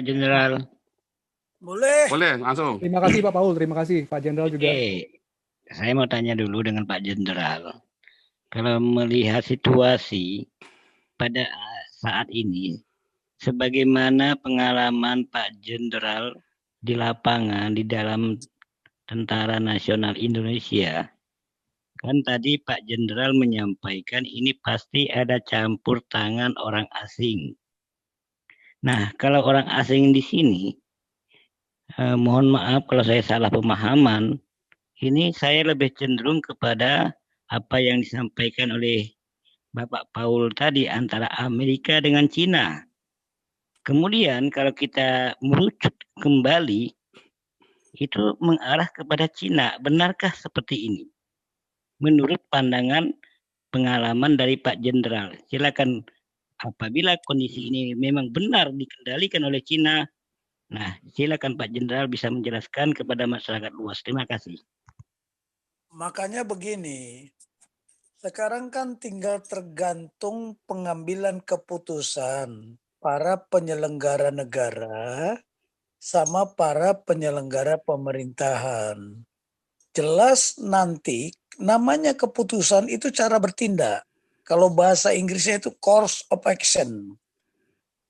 Jenderal. Boleh. Boleh, langsung. Terima kasih Pak Paul, terima kasih Pak Jenderal juga. Saya mau tanya dulu dengan Pak Jenderal. Kalau melihat situasi pada saat ini, sebagaimana pengalaman Pak Jenderal di lapangan di dalam Tentara Nasional Indonesia, kan tadi Pak Jenderal menyampaikan ini pasti ada campur tangan orang asing. Nah, kalau orang asing di sini, mohon maaf kalau saya salah pemahaman, ini saya lebih cenderung kepada apa yang disampaikan oleh Bapak Paul tadi antara Amerika dengan Cina. Kemudian kalau kita merucut kembali, itu mengarah kepada Cina. Benarkah seperti ini? Menurut pandangan pengalaman dari Pak Jenderal. Silakan, apabila kondisi ini memang benar dikendalikan oleh Cina, nah silakan Pak Jenderal bisa menjelaskan kepada masyarakat luas. Terima kasih. Makanya begini, sekarang kan tinggal tergantung pengambilan keputusan para penyelenggara negara sama para penyelenggara pemerintahan. Jelas nanti namanya keputusan itu cara bertindak. Kalau bahasa Inggrisnya itu course of action.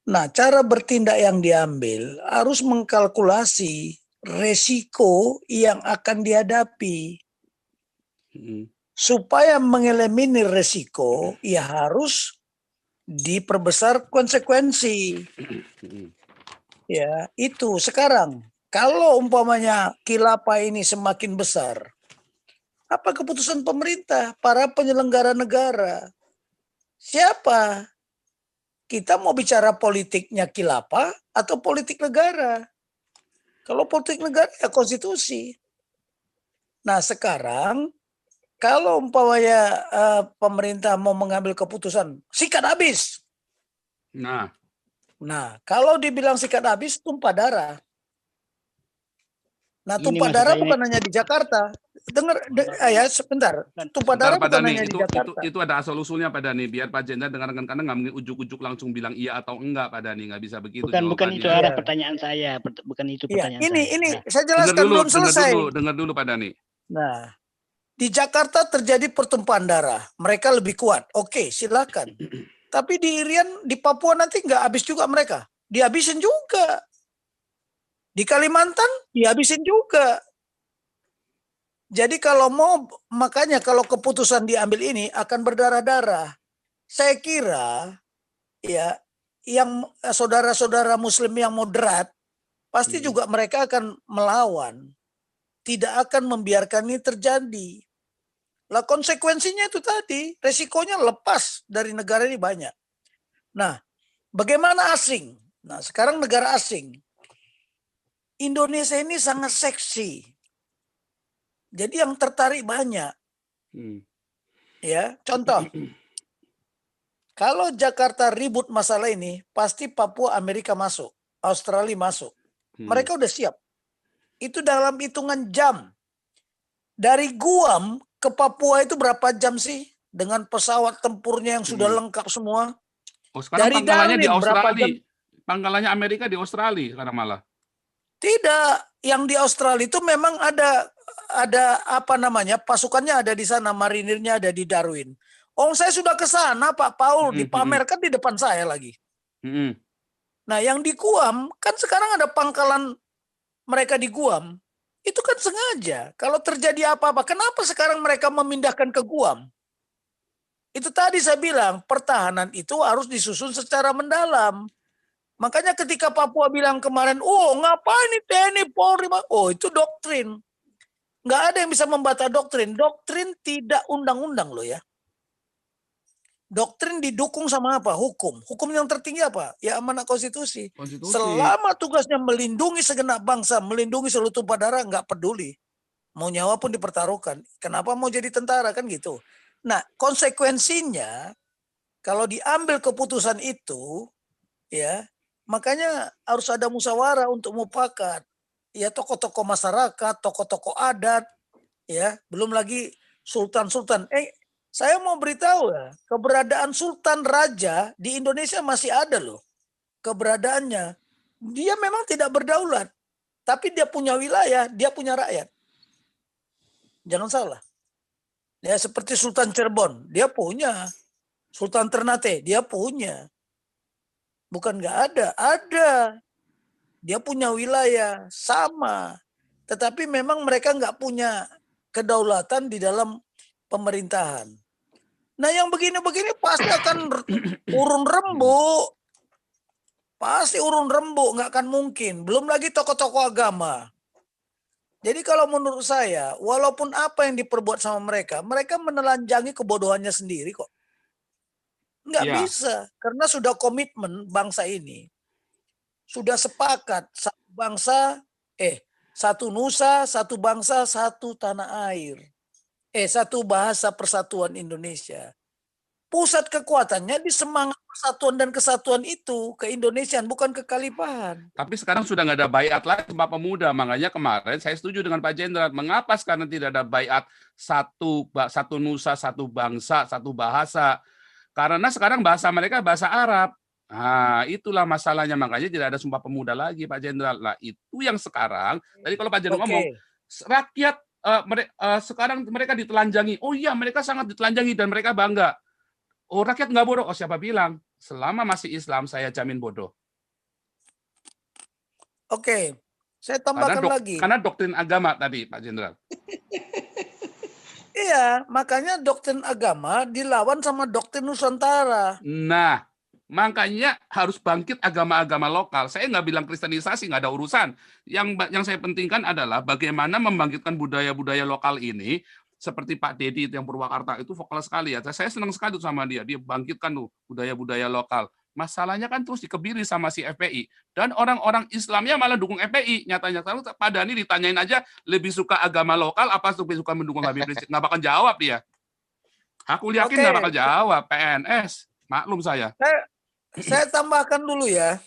Nah, cara bertindak yang diambil harus mengkalkulasi resiko yang akan dihadapi. Supaya mengeliminir resiko, ya harus diperbesar konsekuensi. Ya, itu sekarang. Kalau umpamanya khilafah ini semakin besar, apa keputusan pemerintah, para penyelenggara negara? Siapa? Kita mau bicara politiknya khilafah atau politik negara? Kalau politik negara ya konstitusi. Nah sekarang kalau umpamanya pemerintah mau mengambil keputusan, sikat habis. Nah, kalau dibilang sikat habis, tumpah darah. Nah, tumpah darah bukan hanya di Jakarta. Ya sebentar. Tumpah darah bukan hanya di Jakarta. Itu ada asal usulnya Pak Dhani, biar Pak Jenderal dengarkan, karena nggak mungkin ujuk-ujuk langsung bilang iya atau enggak Pak Dhani, nggak bisa begitu. Bukan itu arah pertanyaan saya, bukan itu pertanyaan saya. Ini saya jelaskan belum selesai. Dengar dulu Pak Dhani. Nah, di Jakarta terjadi pertumpahan darah, mereka lebih kuat. Oke, silakan. Tapi di Irian, di Papua nanti nggak habis juga mereka, dihabisin juga. Di Kalimantan dihabisin juga. Jadi kalau mau, makanya kalau keputusan diambil ini akan berdarah-darah. Saya kira ya yang saudara-saudara Muslim yang moderat pasti juga mereka akan melawan. Tidak akan membiarkan ini terjadi. Lah konsekuensinya itu tadi, resikonya lepas dari negara ini banyak. Nah, bagaimana asing? Nah, sekarang negara asing. Indonesia ini sangat seksi. Jadi yang tertarik banyak. Ya, contoh. Kalau Jakarta ribut masalah ini, pasti Papua Amerika masuk, Australia masuk. Mereka udah siap. Itu dalam hitungan jam. Dari Guam ke Papua itu berapa jam sih? Dengan pesawat tempurnya yang sudah lengkap semua. Oh, sekarang dari pangkalannya di Australia. jam? Pangkalannya Amerika di Australia sekarang malah. Tidak, yang di Australia itu memang ada apa namanya, pasukannya ada di sana, marinirnya ada di Darwin. Oh, saya sudah ke sana Pak Paul, dipamerkan di depan saya lagi. Nah, yang di Guam kan sekarang ada pangkalan mereka di Guam. Itu kan sengaja. Kalau terjadi apa-apa, kenapa sekarang mereka memindahkan ke Guam? Itu tadi saya bilang, pertahanan itu harus disusun secara mendalam. Makanya ketika Papua bilang kemarin, oh ngapain ini TNI Polri? Oh itu doktrin. Nggak ada yang bisa membantah doktrin. Doktrin tidak undang-undang loh ya. Doktrin didukung sama apa? Hukum. Hukum yang tertinggi apa? Ya amanat konstitusi. Selama tugasnya melindungi segenap bangsa, melindungi seluruh tumpah darah, nggak peduli. Mau nyawa pun dipertaruhkan. Kenapa mau jadi tentara kan gitu. Nah konsekuensinya, kalau diambil keputusan itu, ya, makanya harus ada musyawarah untuk mufakat. Ya tokoh-tokoh masyarakat, tokoh-tokoh adat, ya, belum lagi sultan-sultan. Saya mau beritahu ya, keberadaan sultan raja di Indonesia masih ada loh. Keberadaannya. Dia memang tidak berdaulat, tapi dia punya wilayah, dia punya rakyat. Jangan salah. Ya seperti Sultan Cirebon, dia punya. Sultan Ternate, dia punya. Bukan nggak ada. Dia punya wilayah, sama. Tetapi memang mereka nggak punya kedaulatan di dalam pemerintahan. Nah yang begini-begini pasti akan urun rembuk. Pasti urun rembuk, nggak akan mungkin. Belum lagi tokoh-tokoh agama. Jadi kalau menurut saya, walaupun apa yang diperbuat sama mereka, mereka menelanjangi kebodohannya sendiri kok. Nggak Ya, bisa, karena sudah komitmen bangsa ini. Sudah sepakat, satu bangsa, satu nusa, satu bangsa, satu tanah air. Satu bahasa persatuan Indonesia. Pusat kekuatannya di semangat persatuan dan kesatuan itu, keindonesiaan, bukan kekhalifahan. tapi sekarang sudah nggak ada baiat lagi Sumpah Pemuda. Makanya kemarin saya setuju dengan Pak Jenderal. Mengapa sekarang tidak ada baiat satu nusa, satu bangsa, satu bahasa? Karena sekarang bahasa mereka bahasa Arab. Nah, itulah masalahnya. Makanya tidak ada Sumpah Pemuda lagi, Pak Jenderal. Nah, itu yang sekarang. Tadi kalau Pak Jenderal ngomong, rakyat sekarang mereka ditelanjangi. Oh iya, mereka sangat ditelanjangi dan mereka bangga. Oh, rakyat nggak bodoh. Oh, siapa bilang? Selama masih Islam, saya jamin bodoh. Oke, saya tambahkan lagi. Karena doktrin agama tadi, Pak Jenderal. Iya, makanya doktrin agama dilawan sama doktrin Nusantara. Nah, makanya harus bangkit agama-agama lokal. Saya nggak bilang kristenisasi, nggak ada urusan. Yang saya pentingkan adalah bagaimana membangkitkan budaya-budaya lokal ini. Seperti Pak Dedi yang Purwakarta itu vokal sekali ya. Saya senang sekali sama dia. Dia bangkitkan tuh budaya-budaya lokal. Masalahnya kan terus dikebiri sama si FPI. Dan orang-orang Islamnya malah dukung FPI. Nyatanya Pak Dhani ditanyain aja lebih suka agama lokal apa lebih suka mendukung Habib Rizik. Nggak bakal jawab dia. Aku yakin nggak bakal jawab. PNS. Maklum saya. Saya tambahkan dulu ya.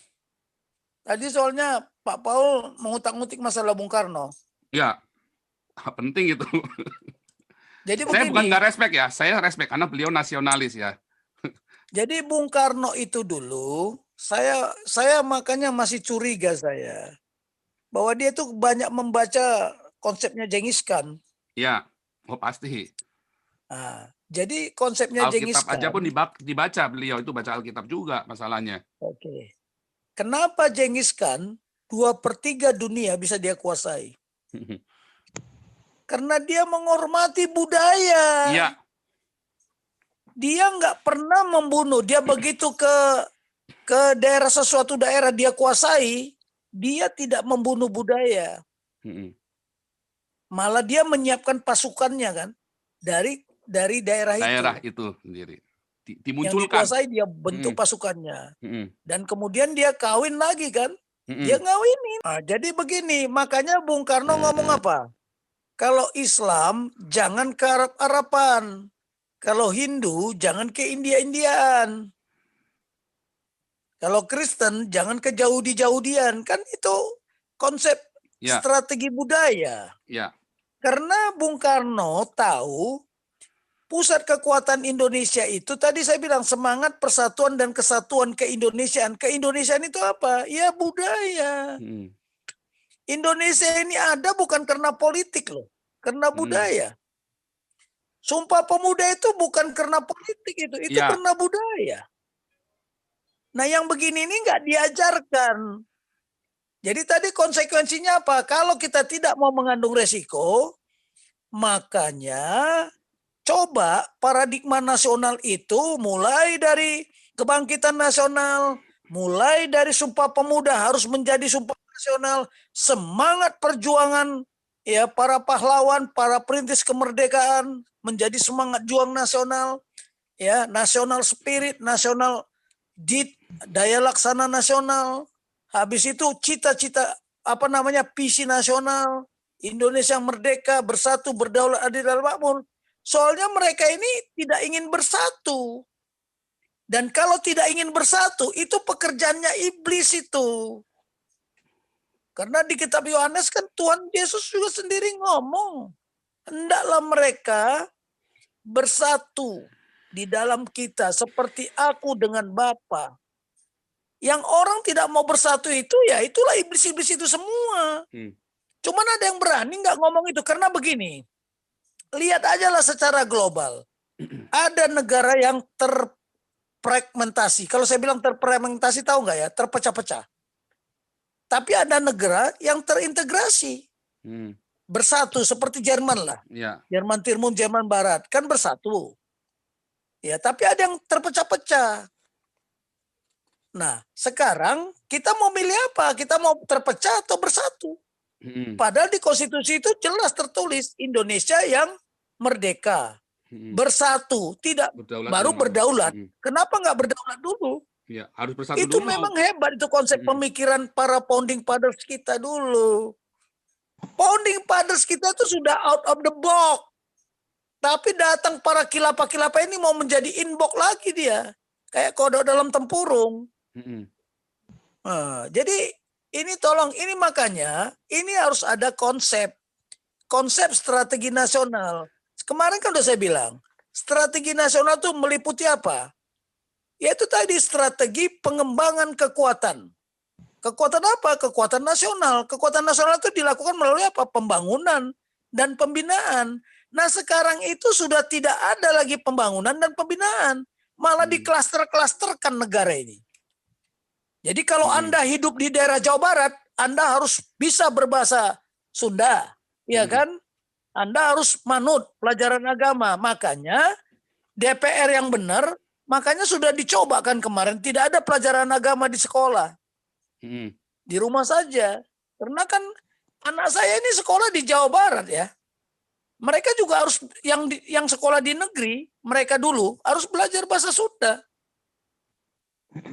Tadi soalnya Pak Paul mengutak-ngutik masalah Bung Karno. Ya, penting itu. Jadi saya bukan nggak respect ya, saya respect karena beliau nasionalis ya. Jadi Bung Karno itu dulu, saya makanya masih curiga saya bahwa dia tuh banyak membaca konsepnya Genghis Khan. Ya, oh pasti. Nah, jadi konsepnya Genghis Alkitab Khan. aja pun dibaca beliau itu baca Alkitab juga masalahnya. Oke. Kenapa Genghis Khan 2/3 dunia bisa dia kuasai? Karena dia menghormati budaya. Iya. Dia nggak pernah membunuh. Dia begitu ke daerah sesuatu daerah dia kuasai, dia tidak membunuh budaya. Malah dia menyiapkan pasukannya kan dari daerah itu sendiri. Dimunculkan. Yang dikuasai dia bentuk pasukannya. Dan kemudian dia kawin lagi kan? Dia ngawinin. Nah, jadi begini, makanya Bung Karno ngomong apa? Kalau Islam jangan ke Arab-Araban. Kalau Hindu jangan ke India-Indiaan. Kalau Kristen jangan ke Yahudi-Yahudian. Kan itu konsep strategi budaya. Ya. Karena Bung Karno tahu pusat kekuatan Indonesia itu tadi saya bilang semangat persatuan dan kesatuan keindonesiaan. Keindonesiaan itu apa? Ya budaya. Indonesia ini ada bukan karena politik loh, karena budaya. Sumpah Pemuda itu bukan karena politik itu karena budaya. Nah yang begini ini nggak diajarkan. Jadi tadi konsekuensinya apa? Kalau kita tidak mau mengandung resiko, makanya coba paradigma nasional itu mulai dari kebangkitan nasional, mulai dari Sumpah Pemuda harus menjadi Sumpah Nasional, semangat perjuangan ya para pahlawan, para perintis kemerdekaan menjadi semangat juang nasional, ya nasional spirit, nasional daya laksana nasional. Habis itu cita-cita visi nasional, Indonesia merdeka, bersatu, berdaulat, adil dan makmur. Soalnya mereka ini tidak ingin bersatu. Dan kalau tidak ingin bersatu, itu pekerjaannya iblis itu. Karena di kitab Yohanes kan Tuhan Yesus juga sendiri ngomong. Hendaklah mereka bersatu di dalam kita seperti aku dengan Bapa. Yang orang tidak mau bersatu itu ya itulah iblis-iblis itu semua. Cuman ada yang berani nggak ngomong itu karena begini. Lihat aja lah secara global. Ada negara yang terfragmentasi. Kalau saya bilang terfragmentasi tahu nggak ya? Terpecah-pecah. Tapi ada negara yang terintegrasi. Bersatu seperti Jerman lah. Ya. Jerman Timur, Jerman Barat kan bersatu. Ya, tapi ada yang terpecah-pecah. Nah, sekarang kita mau milih apa? Kita mau terpecah atau bersatu? Padahal di konstitusi itu jelas tertulis Indonesia yang merdeka, bersatu, tidak Berdaulat baru dan berdaulat. Kenapa nggak berdaulat dulu? Ya, harus bersatu Itu dulu. memang hebat itu konsep pemikiran para founding fathers kita dulu. Founding fathers kita itu sudah out of the box. Tapi datang para kilapa-kilapa ini mau menjadi inbox lagi dia. Kayak kodok dalam tempurung. Nah, jadi ini tolong, ini makanya ini harus ada konsep strategi nasional. Kemarin kan udah saya bilang, strategi nasional itu meliputi apa? Yaitu tadi strategi pengembangan kekuatan. Kekuatan apa? Kekuatan nasional. Kekuatan nasional itu dilakukan melalui apa? Pembangunan dan pembinaan. Nah sekarang itu sudah tidak ada lagi pembangunan dan pembinaan. Malah diklaster-klasterkan negara ini. Jadi kalau Anda hidup di daerah Jawa Barat, Anda harus bisa berbahasa Sunda. Ya kan? Anda harus manut pelajaran agama. Makanya DPR yang benar, makanya sudah dicoba kan kemarin. Tidak ada pelajaran agama di sekolah. Di rumah saja. Karena kan anak saya ini sekolah di Jawa Barat ya. Mereka juga harus yang sekolah di negeri, mereka dulu harus belajar bahasa Sunda.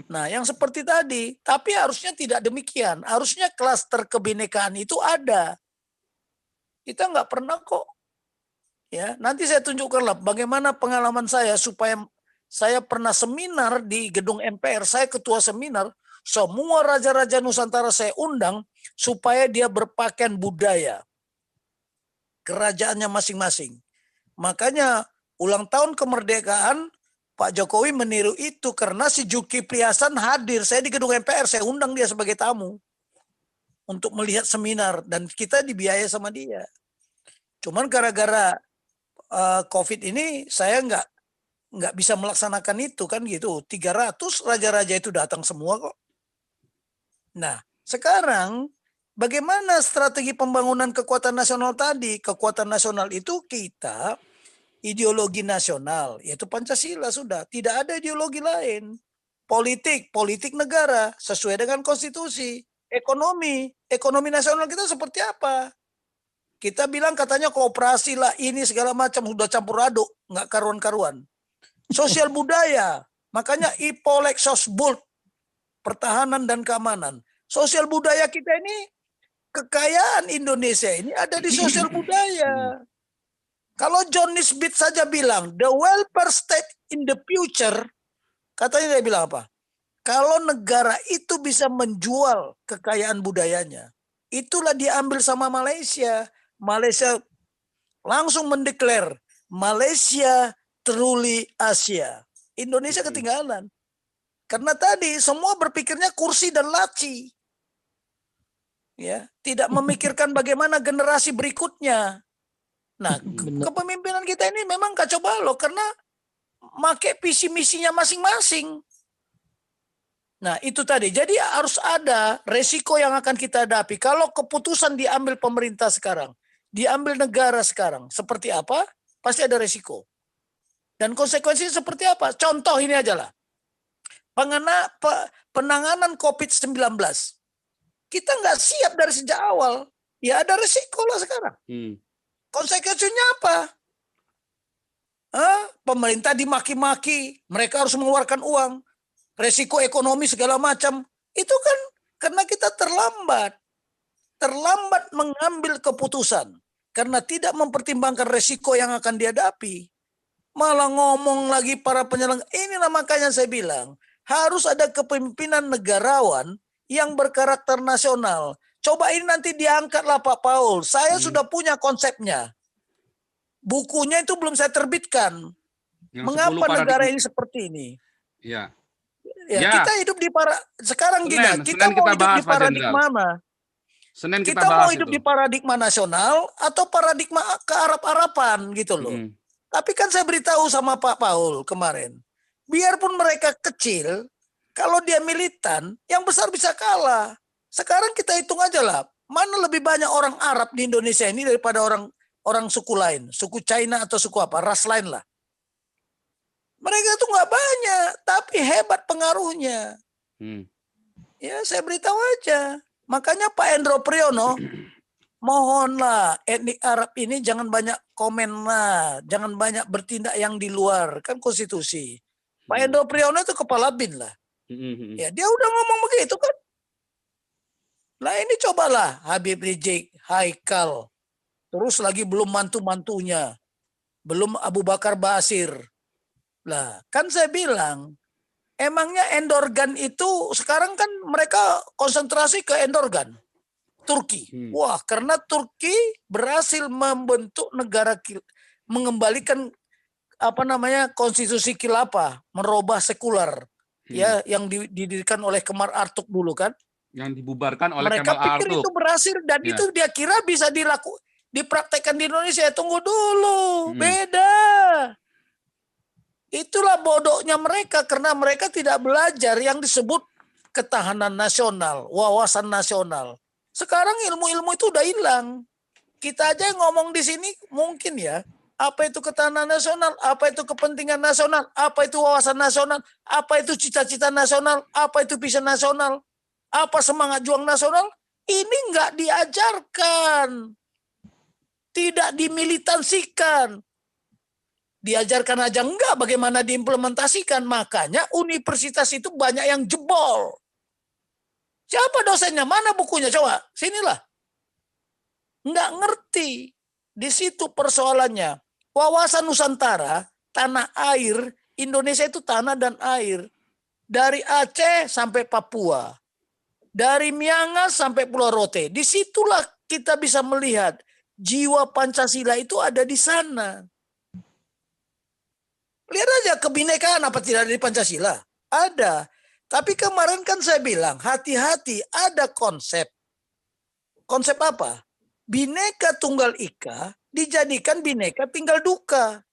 Nah, yang seperti tadi, tapi harusnya tidak demikian. Harusnya klaster kebinekaan itu ada. Kita nggak pernah kok. Ya, nanti saya tunjukkanlah bagaimana pengalaman saya supaya saya pernah seminar di gedung MPR, saya ketua seminar, semua raja-raja Nusantara saya undang supaya dia berpakaian budaya. Kerajaannya masing-masing. Makanya ulang tahun kemerdekaan Pak Jokowi meniru itu karena si Zulkifli Hasan hadir. Saya di gedung MPR, saya undang dia sebagai tamu untuk melihat seminar dan kita dibiayai sama dia. Cuman gara-gara COVID ini saya nggak bisa melaksanakan itu kan gitu. 300 raja-raja itu datang semua kok. Nah, sekarang bagaimana strategi pembangunan kekuatan nasional tadi? Kekuatan nasional itu kita ideologi nasional, yaitu Pancasila sudah. Tidak ada ideologi lain. Politik negara sesuai dengan konstitusi. Ekonomi nasional kita seperti apa? Kita bilang katanya kooperasi lah, ini segala macam sudah campur aduk, nggak karuan-karuan. Sosial budaya, makanya Ipolek Sosbud, pertahanan dan keamanan. Sosial budaya kita ini, kekayaan Indonesia ini ada di sosial budaya. Kalau John Nisbet saja bilang, the welfare state in the future, katanya dia bilang apa? Kalau negara itu bisa menjual kekayaan budayanya, itulah diambil sama Malaysia. Malaysia langsung mendeklar, Malaysia truly Asia. Indonesia ketinggalan. Karena tadi semua berpikirnya kursi dan laci. Ya, tidak memikirkan bagaimana generasi berikutnya. Nah, kepemimpinan kita ini memang kacau balau karena pakai visi misinya masing-masing. Nah, itu tadi. Jadi harus ada resiko yang akan kita hadapi. Kalau keputusan diambil pemerintah sekarang, diambil negara sekarang, seperti apa? Pasti ada resiko. Dan konsekuensinya seperti apa? Contoh ini aja lah. Penanganan COVID-19. Kita nggak siap dari sejak awal. Ya ada resiko lah sekarang. Konsekuensinya apa? Pemerintah dimaki-maki, mereka harus mengeluarkan uang, resiko ekonomi segala macam. Itu kan karena kita terlambat mengambil keputusan karena tidak mempertimbangkan resiko yang akan dihadapi. Malah ngomong lagi para penyelenggara. Inilah makanya saya bilang harus ada kepemimpinan negarawan yang berkarakter nasional. Coba ini nanti diangkatlah Pak Paul. Saya sudah punya konsepnya. Bukunya itu belum saya terbitkan. Mengapa negara ini seperti ini? Ya. Ya, Ya. kita hidup di sekarang gini, kita Senin mau kita hidup bahas, di Pak paradigma Jenderal. mana? Senin kita Kita mau bahas hidup itu. di paradigma nasional atau paradigma ke Arab-Araban gitu loh. Mm-mm. Tapi kan saya beritahu sama Pak Paul kemarin, biarpun mereka kecil, kalau dia militan, yang besar bisa kalah. Sekarang kita hitung aja lah, mana lebih banyak orang Arab di Indonesia ini daripada orang suku lain, suku China atau suku apa, ras lain lah. Mereka tuh nggak banyak, tapi hebat pengaruhnya. Ya, saya beritahu aja. Makanya Pak Endro Priyono, mohonlah etnik Arab ini jangan banyak komen lah, jangan banyak bertindak yang di luar, kan konstitusi. Pak Endro Priyono itu kepala BIN lah. Ya, dia udah ngomong begitu kan. Nah ini cobalah Habib Rizik, Haikal, terus lagi belum mantu-mantunya, belum Abu Bakar Basir. Lah, kan saya bilang, emangnya Endorgan itu sekarang kan mereka konsentrasi ke Endorgan, Turki. Wah, karena Turki berhasil membentuk negara, mengembalikan konstitusi khilafah, merubah sekular, ya yang didirikan oleh Kemar Atatürk dulu kan. Yang dibubarkan oleh Mereka Kemal pikir Atatürk. itu berhasil dan itu dia kira bisa dipraktekkan di Indonesia. Tunggu dulu, beda. Itulah bodohnya mereka karena mereka tidak belajar yang disebut ketahanan nasional, wawasan nasional. Sekarang ilmu-ilmu itu udah hilang. Kita aja yang ngomong di sini mungkin ya, apa itu ketahanan nasional, apa itu kepentingan nasional, apa itu wawasan nasional, apa itu cita-cita nasional, apa itu visi nasional, apa semangat juang nasional, ini nggak diajarkan. Tidak dimilitansikan. Diajarkan aja enggak bagaimana diimplementasikan. Makanya universitas itu banyak yang jebol. Siapa dosennya? Mana bukunya? Coba, sinilah. Enggak ngerti. Di situ persoalannya. Wawasan Nusantara, tanah air, Indonesia itu tanah dan air. Dari Aceh sampai Papua. Dari Miangas sampai Pulau Rote. Disitulah kita bisa melihat jiwa Pancasila itu ada di sana. Lihat aja kebinekaan apa tidak ada di Pancasila. Ada. Tapi kemarin kan saya bilang, hati-hati ada konsep. Konsep apa? Bhinneka Tunggal Ika dijadikan Bhinneka Tinggal Duka.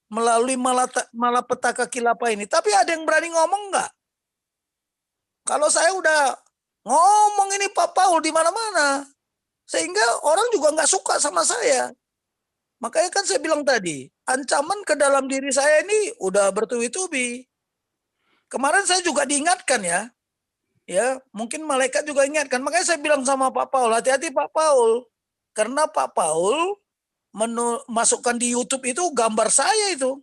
Melalui malapetaka khilafah ini. Tapi ada yang berani ngomong enggak? Kalau saya udah ngomong ini Pak Paul di mana-mana. Sehingga orang juga nggak suka sama saya. Makanya kan saya bilang tadi, ancaman ke dalam diri saya ini udah bertubi-tubi. Kemarin saya juga diingatkan ya. Ya, mungkin malaikat juga ingatkan. Makanya saya bilang sama Pak Paul, hati-hati Pak Paul. Karena Pak Paul masukkan di YouTube itu gambar saya itu.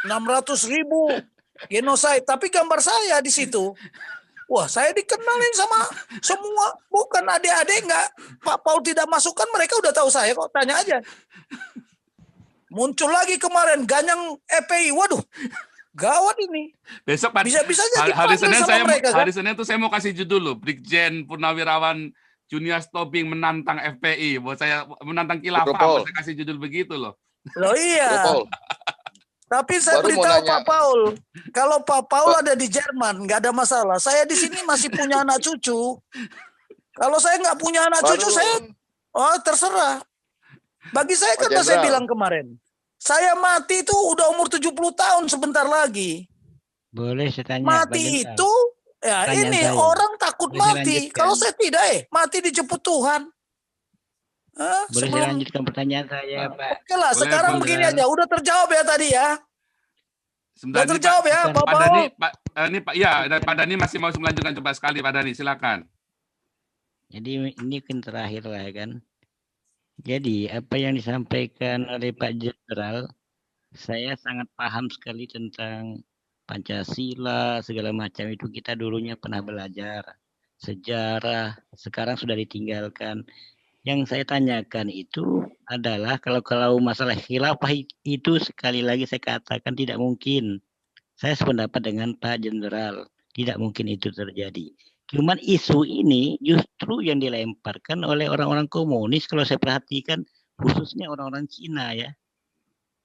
600.000 genocide, tapi gambar saya di situ. Wah, saya dikenalin sama semua. Bukan adik-adik enggak. Pak Paul tidak masukkan, mereka udah tahu saya kok. Tanya aja. Muncul lagi kemarin Ganyang FPI. Waduh, gawat ini. Besok bisa-bisanya hari dipanggil Senin sama mereka. Hari Senin itu saya mau kasih judul loh. Brigjen Purnawirawan Junior Tobing menantang FPI. Buat saya menantang khilafah. Buat saya kasih judul begitu loh. Loh iya. Tapi saya beritahu Pak Paul, kalau Pak Paul ada di Jerman, nggak ada masalah. Saya di sini masih punya anak cucu. Kalau saya nggak punya anak cucu, saya terserah. Bagi saya kan saya bilang kemarin, saya mati itu udah umur 70 tahun sebentar lagi. Boleh saya tanya. Mati itu, ya ini saya. Orang takut mati. Kalau saya tidak, mati dijemput Tuhan. Boleh saya lanjutkan pertanyaan saya, Pak? Oke lah, sekarang begini aja. Udah terjawab ya tadi ya. Sebentar, udah terjawab ya, Pak Dani. Pak Dani masih mau melanjutkan, coba sekali Pak Dani, silakan. Jadi ini kan terakhir lah kan. Jadi apa yang disampaikan oleh Pak Jenderal, saya sangat paham sekali tentang Pancasila, segala macam itu kita dulunya pernah belajar. Sejarah, sekarang sudah ditinggalkan. Yang saya tanyakan itu adalah kalau masalah khilafah itu sekali lagi saya katakan tidak mungkin. Saya sependapat dengan Pak Jenderal, tidak mungkin itu terjadi. Cuman isu ini justru yang dilemparkan oleh orang-orang komunis kalau saya perhatikan, khususnya orang-orang Cina ya.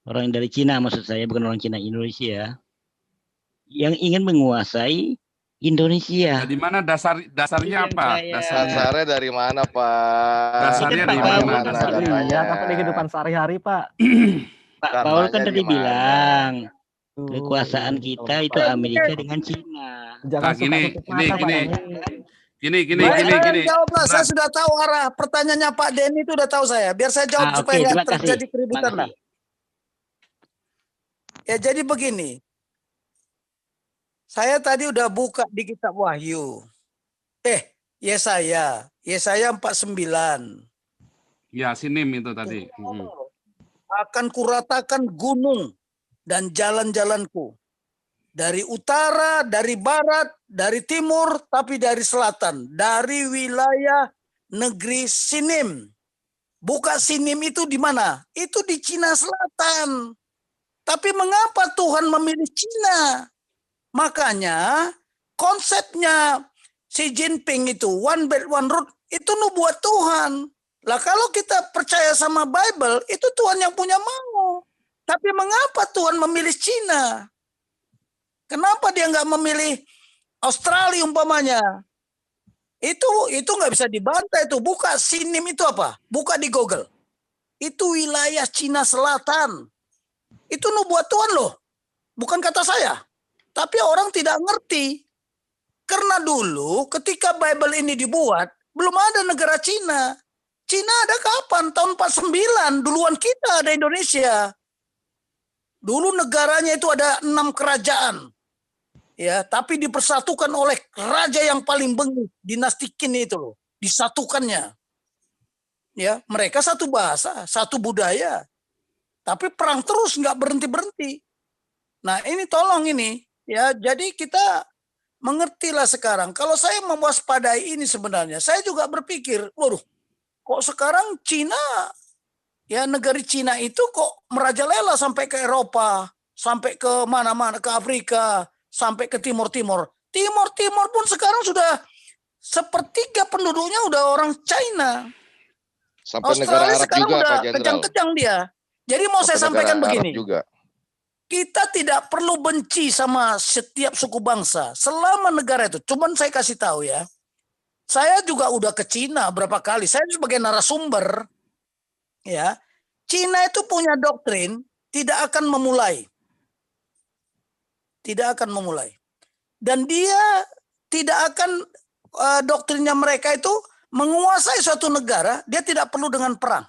Orang dari Cina maksud saya, bukan orang Cina Indonesia. yang ingin menguasai Indonesia. Nah, di mana dasarnya Yang apa? saya- Dasarnya dari mana, Pak? Dasarnya dari mana datanya? Iya, kan pada kehidupan sehari-hari, Pak. Pak Datanya Paul kan di tadi mana? bilang Tuh, kekuasaan iya, kita betul, itu Pak. Amerika dengan Cina. Jangan Nah, suka gini, tutup gini, mata, Pak gini. Denny. Gini. Jawablah, saya Berat. sudah tahu arah pertanyaannya Pak Denny itu udah tahu saya. Biar saya jawab Oke, supaya terima nggak kasih. terjadi Terima keributan lah. kasih. Ya jadi begini. Saya tadi udah buka di kitab Wahyu. Yesaya 49. Ya, sinim itu tadi. Akan kuratakan gunung dan jalan-jalanku. Dari utara, dari barat, dari timur, tapi dari selatan. Dari wilayah negeri Sinim. Buka Sinim itu di mana? Itu di Cina Selatan. Tapi mengapa Tuhan memilih Cina? Makanya konsepnya Xi Jinping itu One Belt One Road itu nubuat Tuhan. Lah kalau kita percaya sama Bible itu Tuhan yang punya mau. Tapi mengapa Tuhan memilih Cina? Kenapa dia nggak memilih Australia umpamanya? Itu nggak bisa dibantah itu. Buka Sinim itu apa? Buka di Google. Itu wilayah Cina Selatan. Itu nubuat Tuhan loh. Bukan kata saya. Tapi orang tidak ngerti. Karena dulu ketika Bible ini dibuat, belum ada negara Cina. Cina ada kapan? Tahun 49. Duluan kita ada Indonesia. Dulu negaranya itu ada 6 kerajaan. Ya, tapi dipersatukan oleh raja yang paling bengis, dinasti Qin itu loh. Disatukannya. Ya, mereka satu bahasa, satu budaya. Tapi perang terus nggak berhenti-berhenti. Nah, ini tolong ini. Ya, jadi kita mengertilah sekarang. Kalau saya mewaspadai ini sebenarnya, saya juga berpikir, waduh, kok sekarang Cina, ya negara Cina itu kok merajalela sampai ke Eropa, sampai ke mana-mana, ke Afrika, sampai ke Timur-Timur. Timur-Timur pun sekarang sudah sepertiga penduduknya udah orang China. Sampai negara Australia Arab sekarang juga, udah Pak Jenderal. kejang-kejang dia. Jadi mau saya Sampai sampaikan negara Arab begini. juga. Kita tidak perlu benci sama setiap suku bangsa selama negara itu. Cuman saya kasih tahu ya. Saya juga udah ke Cina berapa kali. Saya sebagai narasumber, ya, Cina itu punya doktrin tidak akan memulai. Tidak akan memulai. Dan dia tidak akan doktrinnya mereka itu menguasai suatu negara, dia tidak perlu dengan perang.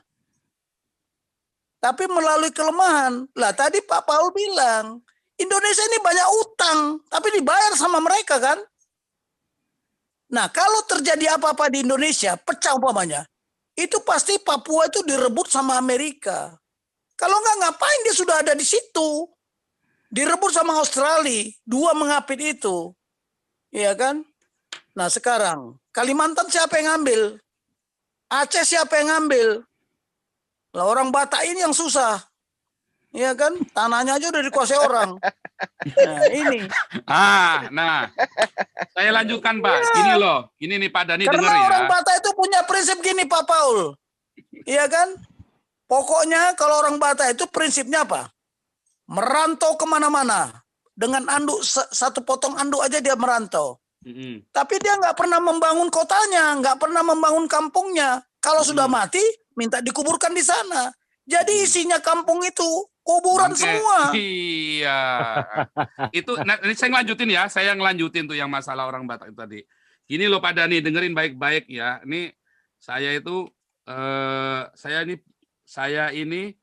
Tapi melalui kelemahan. Lah tadi Pak Paul bilang, Indonesia ini banyak utang, tapi dibayar sama mereka kan? Nah, kalau terjadi apa-apa di Indonesia, pecah umpamanya, itu pasti Papua itu direbut sama Amerika. Kalau nggak, ngapain dia sudah ada di situ? Direbut sama Australia, 2 mengapit itu. Iya kan? Nah sekarang, Kalimantan siapa yang ngambil? Aceh siapa yang ngambil? Lah orang Batak ini yang susah. Iya kan? Tanahnya aja udah dikuasai orang. Nah ini. Nah, saya lanjutkan Pak. Gini loh, ini nih Pak Dani dengar Karena ya. orang Batak itu punya prinsip gini Pak Paul. Iya kan? Pokoknya kalau orang Batak itu prinsipnya apa? Merantau kemana-mana. Dengan anduk, satu potong anduk aja dia merantau. Tapi dia nggak pernah membangun kotanya, nggak pernah membangun kampungnya. Kalau sudah mati, minta dikuburkan di sana. Jadi isinya kampung itu kuburan semua. Iya. Itu ini saya ngelanjutin ya, saya ngelanjutin tuh yang masalah orang Batak itu tadi. Gini loh Pak Dani, dengerin baik-baik ya. Ini saya itu saya ini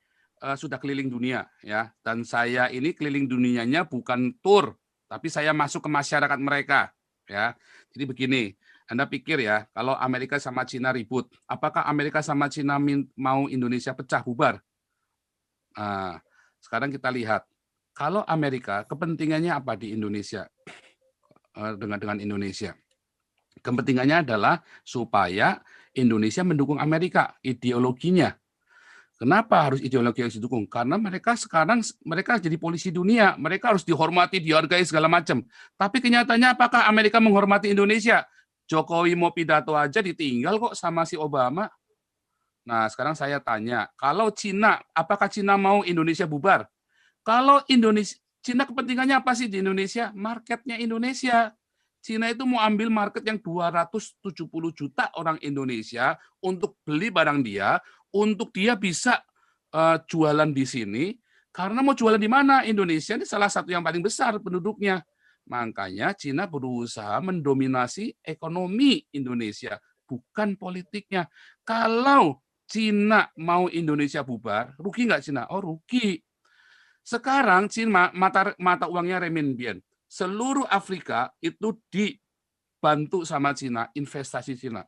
sudah keliling dunia ya, dan saya ini keliling dunianya bukan tur, tapi saya masuk ke masyarakat mereka ya. Jadi begini, Anda pikir ya, kalau Amerika sama Cina ribut, apakah Amerika sama Cina mau Indonesia pecah bubar? Nah, sekarang kita lihat, kalau Amerika kepentingannya apa di Indonesia dengan Indonesia? Kepentingannya adalah supaya Indonesia mendukung Amerika, ideologinya. Kenapa harus ideologi yang didukung? Karena mereka sekarang jadi polisi dunia, mereka harus dihormati, dihargai segala macam. Tapi kenyataannya apakah Amerika menghormati Indonesia? Jokowi mau pidato aja ditinggal kok sama si Obama. Nah, sekarang saya tanya, kalau Cina, apakah Cina mau Indonesia bubar? Kalau Cina kepentingannya apa sih di Indonesia? Marketnya Indonesia. Cina itu mau ambil market yang 270 juta orang Indonesia untuk beli barang dia, untuk dia bisa jualan di sini. Karena mau jualan di mana? Indonesia ini salah satu yang paling besar penduduknya. Makanya Cina berusaha mendominasi ekonomi Indonesia, bukan politiknya. Kalau Cina mau Indonesia bubar, rugi nggak Cina? Oh, rugi. Sekarang Cina mata uangnya renminbi. Seluruh Afrika itu dibantu sama Cina, investasi Cina.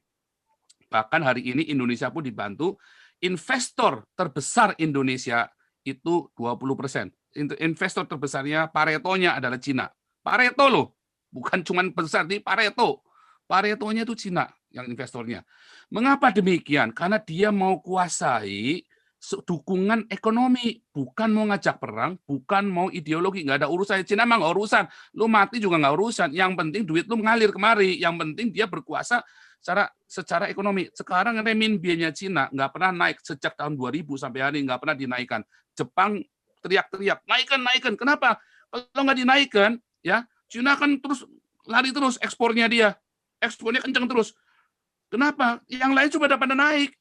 Bahkan hari ini Indonesia pun dibantu. Investor terbesar Indonesia itu 20%. Investor terbesarnya Paretonya adalah Cina. Pareto loh, bukan cuma besar di Pareto. Paretonya itu Cina yang investornya. Mengapa demikian? Karena dia mau kuasai dukungan ekonomi, bukan mau ngajak perang, bukan mau ideologi, nggak ada urusan. Cina mah nggak urusan, lu mati juga nggak urusan. Yang penting duit lu mengalir kemari, yang penting dia berkuasa secara ekonomi. Sekarang renminbi-nya Cina nggak pernah naik sejak tahun 2000 sampai hari nggak pernah dinaikkan. Jepang teriak-teriak, naikkan. Kenapa? Kalau nggak dinaikkan, ya Cina kan terus lari terus ekspornya dia, ekspornya kencang terus. Kenapa? Yang lain cuma pada naik.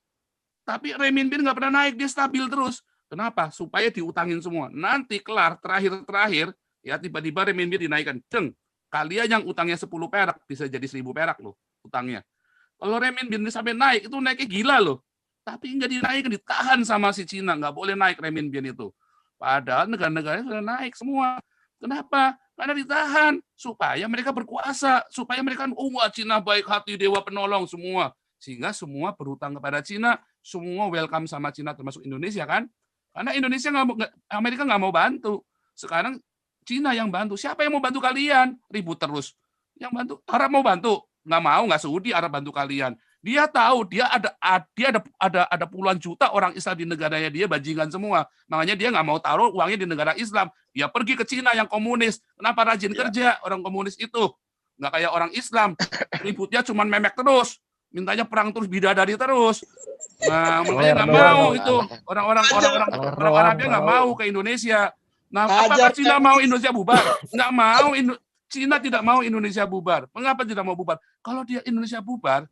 Tapi renminbi nggak pernah naik, dia stabil terus. Kenapa? Supaya diutangin semua. Nanti kelar, terakhir, ya tiba-tiba renminbi dinaikkan. Kalian yang utangnya 10 perak, bisa jadi 1000 perak loh utangnya. Kalau renminbi sampai naik, itu naiknya gila loh. Tapi nggak dinaikkan, ditahan sama si Cina. Nggak boleh naik renminbi itu. Padahal negara-negara sudah naik semua. Kenapa? Karena ditahan. Supaya mereka berkuasa. Supaya mereka, Cina baik hati, dewa penolong semua. Sehingga semua berhutang kepada Cina, semua welcome sama Cina termasuk Indonesia kan? Karena Indonesia Amerika nggak mau bantu. Sekarang Cina yang bantu. Siapa yang mau bantu kalian? Ribut terus. Yang bantu Arab mau bantu? Nggak sudi Arab bantu kalian. Dia tahu dia ada puluhan juta orang Islam di negaranya, dia bajingan semua. Makanya dia nggak mau taruh uangnya di negara Islam. Dia pergi ke Cina yang komunis. Kenapa rajin kerja orang komunis itu? Nggak kayak orang Islam. Ributnya cuma memek terus. Mintanya perang terus, bidadari terus. Nah, makanya nggak mau itu orang Arabnya nggak mau ke Indonesia. Nah, apakah Cina mau Indonesia bubar? Nggak mau. Cina tidak mau Indonesia bubar. Mengapa tidak mau bubar? Kalau dia Indonesia bubar,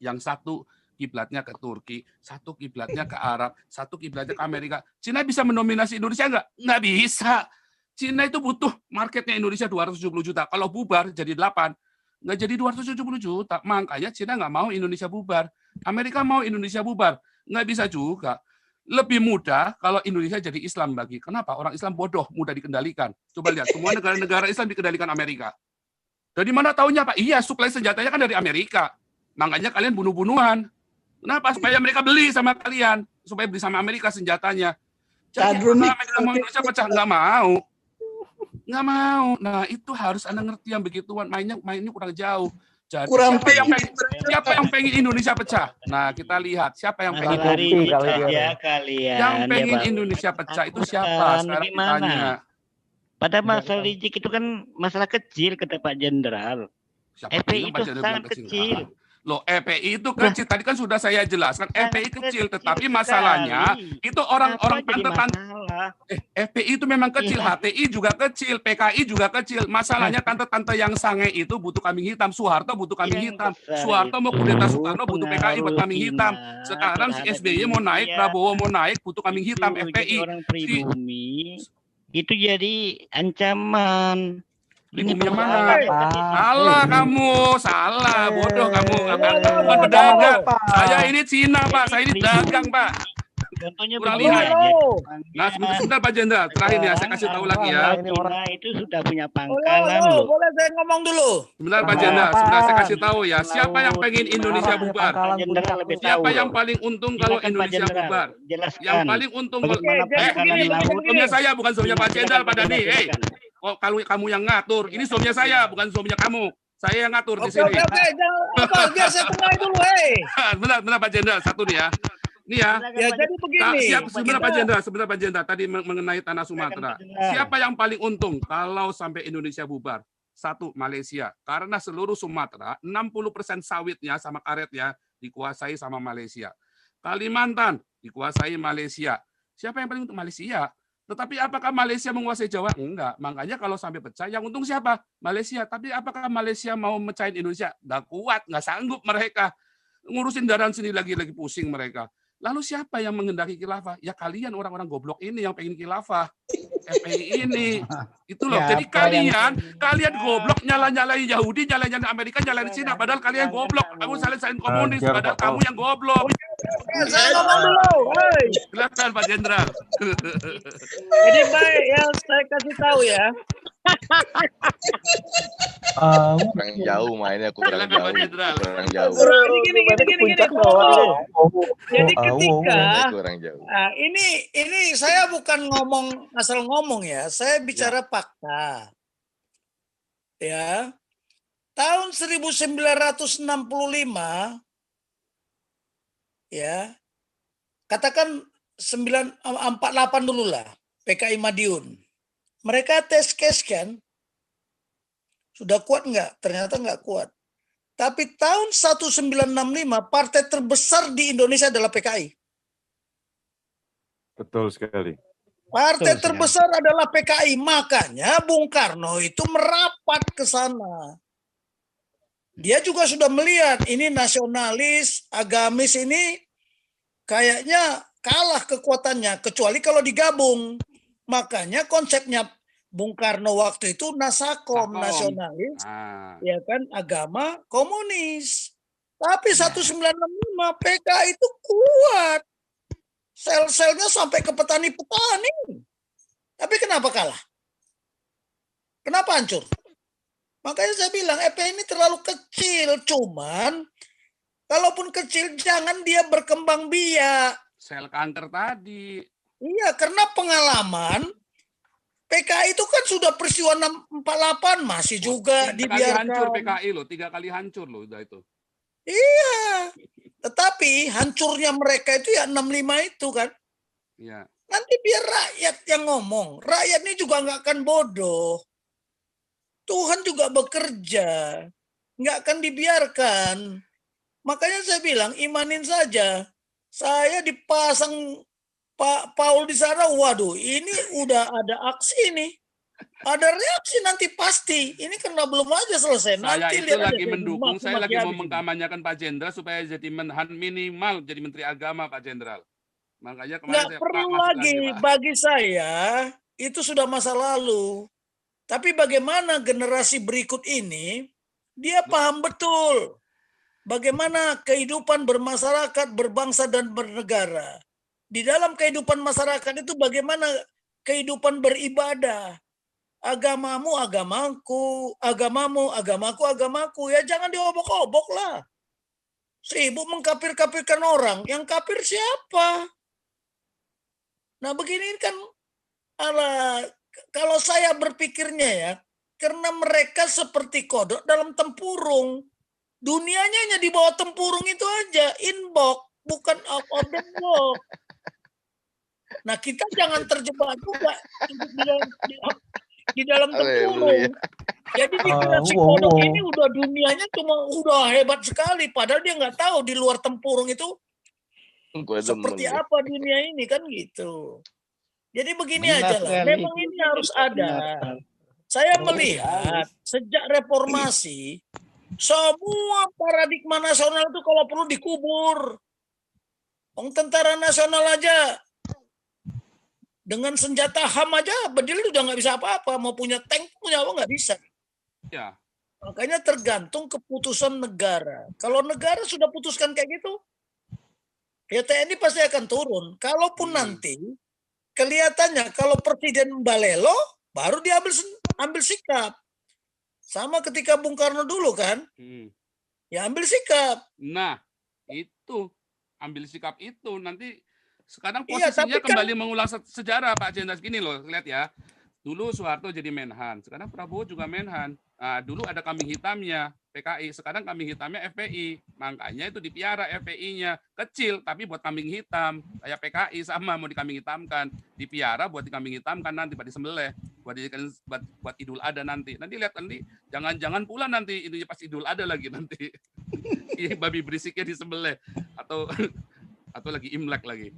yang satu kiblatnya ke Turki, satu kiblatnya ke Arab, satu kiblatnya ke Amerika. Cina bisa mendominasi Indonesia nggak? Nggak bisa. Cina itu butuh marketnya Indonesia 270 juta. Kalau bubar jadi 8. Nggak jadi 270 juta. Makanya Cina nggak mau Indonesia bubar. Amerika mau Indonesia bubar. Nggak bisa juga. Lebih mudah kalau Indonesia jadi Islam lagi. Kenapa? Orang Islam bodoh, mudah dikendalikan. Coba lihat, semua negara-negara Islam dikendalikan Amerika. Dari mana tahunya, Pak? Iya, suplai senjatanya kan dari Amerika. Makanya kalian bunuh-bunuhan. Kenapa? Supaya mereka beli sama kalian. Supaya beli sama Amerika senjatanya. Jadi kalau Amerika mau Indonesia pecah, nggak mau. Nggak mau. Nah, itu harus Anda ngerti yang begituan. Mainnya kurang jauh. Jadi, siapa yang pengen Indonesia pecah? Nah, kita lihat siapa yang pengen Yang pengen Indonesia pecah itu siapa? Sekarang ditanya. Pada masalah Rizik itu kan masalah kecil, kata Pak Jenderal. FPI itu sangat kecil. Loh, FPI itu kecil. Tadi kan sudah saya jelaskan, FPI kecil, tetapi masalahnya itu orang-orang tante-tante. FPI itu memang kecil, HTI juga kecil, PKI juga kecil. Masalahnya tante-tante yang sange itu butuh kambing hitam. Soeharto butuh kambing hitam. Soeharto mau kudeta Soekarno butuh PKI buat kambing hitam. Sekarang si SBY mau naik, Prabowo mau naik, butuh kambing hitam FPI. Orang pribumi itu jadi ancaman. Ini mana? Salah kamu, salah, bodoh kamu. Bukan pedagang. Saya ini Cina, Pak. Saya ini dagang, Pak. Contohnya kurang begini lihat. aja. Nah, sebentar Pak Jenderal. Terakhir ya, saya kasih tahu lagi ya. Cina itu sudah punya pangkalan loh. Boleh saya ngomong dulu? Sebentar Pak Jenderal, sebentar saya kasih tahu ya. Siapa yang pengen Indonesia bubar? Siapa yang paling untung kalau Indonesia bubar? Yang paling untung kalau suaminya saya bukan suaminya Pak Jenderal, Pak Dhani. Oh, kalau kamu yang ngatur, ini suaminya saya, bukan suaminya kamu. Saya yang ngatur di sini. Oke, jangan biar saya tengahin dulu, Benar Pak Jenderal, satu nih ya. Ini ya. Ya jadi begini. Sebentar Pak Jenderal, tadi mengenai tanah Sumatera. Siapa yang paling untung kalau sampai Indonesia bubar? Satu, Malaysia. Karena seluruh Sumatera, 60% sawitnya sama karetnya dikuasai sama Malaysia. Kalimantan dikuasai Malaysia. Siapa yang paling untung? Malaysia. Tetapi apakah Malaysia menguasai Jawa? Enggak. Makanya kalau sampai pecah, yang untung siapa? Malaysia. Tapi apakah Malaysia mau mecahin Indonesia? Nggak kuat, nggak sanggup mereka. Ngurusin daerah sini lagi pusing mereka. Lalu siapa yang menghendaki khilafah? Ya kalian orang-orang goblok ini yang pengen khilafah. FPI ini. Itu loh. Jadi kalian goblok nyala-nyalain Yahudi, nyala-nyalain Amerika, nyalain Cina. Padahal kalian goblok. Kamu salahin komunis. Padahal kamu yang goblok. Saya ngomong dulu. Hei. Silakan Pak Jenderal. Jadi baik yang saya kasih tahu ya. Kurang jauh mainnya, kurang Silakan Pak jauh. Jenderal. Kurang jauh. Gini. Jadi ketika Kurang jauh. ini saya bukan ngomong asal ngomong ya, saya bicara fakta. Ya. Tahun 1965 ya. Katakan 948 dulu lah, PKI Madiun. Mereka tes case kan, sudah kuat nggak? Ternyata nggak kuat. Tapi tahun 1965 partai terbesar di Indonesia adalah PKI. Betul sekali. Partai Betul terbesar adalah PKI. Makanya Bung Karno itu merapat ke sana. Dia juga sudah melihat ini nasionalis, agamis ini kayaknya kalah kekuatannya. Kecuali kalau digabung. Makanya konsepnya Bung Karno waktu itu Nasakom, nasionalis, ya kan, agama, komunis. Tapi 1965 PKI itu kuat. Sel-selnya sampai ke petani-petani. Tapi kenapa kalah? Kenapa hancur? Makanya saya bilang FPI ini terlalu kecil. Cuman, kalaupun kecil jangan dia berkembang biak. Sel kanker tadi. Iya, karena pengalaman PKI itu kan sudah peristiwa 48 masih juga 3 kali dibiarkan. hancur PKI loh, 3 kali hancur loh udah itu. Iya. Tetapi hancurnya mereka itu ya 65 itu kan. Iya. Nanti biar rakyat yang ngomong. Rakyat ini juga nggak akan bodoh. Tuhan juga bekerja. Nggak akan dibiarkan. Makanya saya bilang imanin saja. Saya dipasang Pak Paul di sana, waduh ini udah ada aksi nih. Ada reaksi nanti pasti. Ini karena belum aja selesai. Saya Nanti itu lagi mendukung, saya lagi mau habis. mengkampanyekan Pak Jenderal supaya jadi menhan minimal jadi Menteri Agama Pak Jenderal. Makanya kemarin Nggak saya perlu masuk lagi. Pak. Bagi saya itu sudah masa lalu. Tapi bagaimana generasi berikut ini dia paham betul bagaimana kehidupan bermasyarakat, berbangsa dan bernegara. Di dalam kehidupan masyarakat itu bagaimana kehidupan beribadah. Agamamu, agamaku, agamamu, agamaku, agamaku. Ya jangan diobok-obok lah. Sibuk mengkafir-kafirkan orang. Yang kafir siapa? Nah begini kan, kalau saya berpikirnya ya, karena mereka seperti kodok dalam tempurung. Dunianya hanya di bawah tempurung itu aja. Inbox, bukan out of the box. Nah kita jangan terjebak juga di dalam tempurung. Jadi dikira si kodok ini udah dunianya udah hebat sekali. Padahal dia nggak tahu di luar tempurung itu seperti apa dunia ini kan gitu. Jadi begini aja lah. Memang ini harus ada. Saya melihat sejak reformasi semua paradigma nasional itu kalau perlu dikubur. Tentara nasional aja dengan senjata HAM aja berdiri udah nggak bisa apa-apa. Mau punya tank punya apa nggak bisa. Ya. Makanya tergantung keputusan negara. Kalau negara sudah putuskan kayak gitu, ya TNI pasti akan turun. Kalaupun nanti kelihatannya kalau presiden balelo, baru dia ambil sikap. Sama ketika Bung Karno dulu kan, ya ambil sikap. Nah, itu ambil sikap itu nanti sekarang posisinya kembali mengulang sejarah Pak Jenderal gini loh, lihat ya. Dulu Soeharto jadi Menhan, sekarang Prabowo juga Menhan. Nah, dulu ada kambing hitamnya PKI, sekarang kambing hitamnya FPI. Makanya itu dipiara FPI-nya. Kecil tapi buat kambing hitam. Kayak PKI sama mau dikambing hitamkan. Dipiara buat dikambing hitamkan nanti buat disembelih, buat Idul Adha nanti. Nanti lihat nanti jangan-jangan pula nanti itu pas Idul Adha lagi nanti. Babi berisiknya disembelih atau lagi Imlek lagi.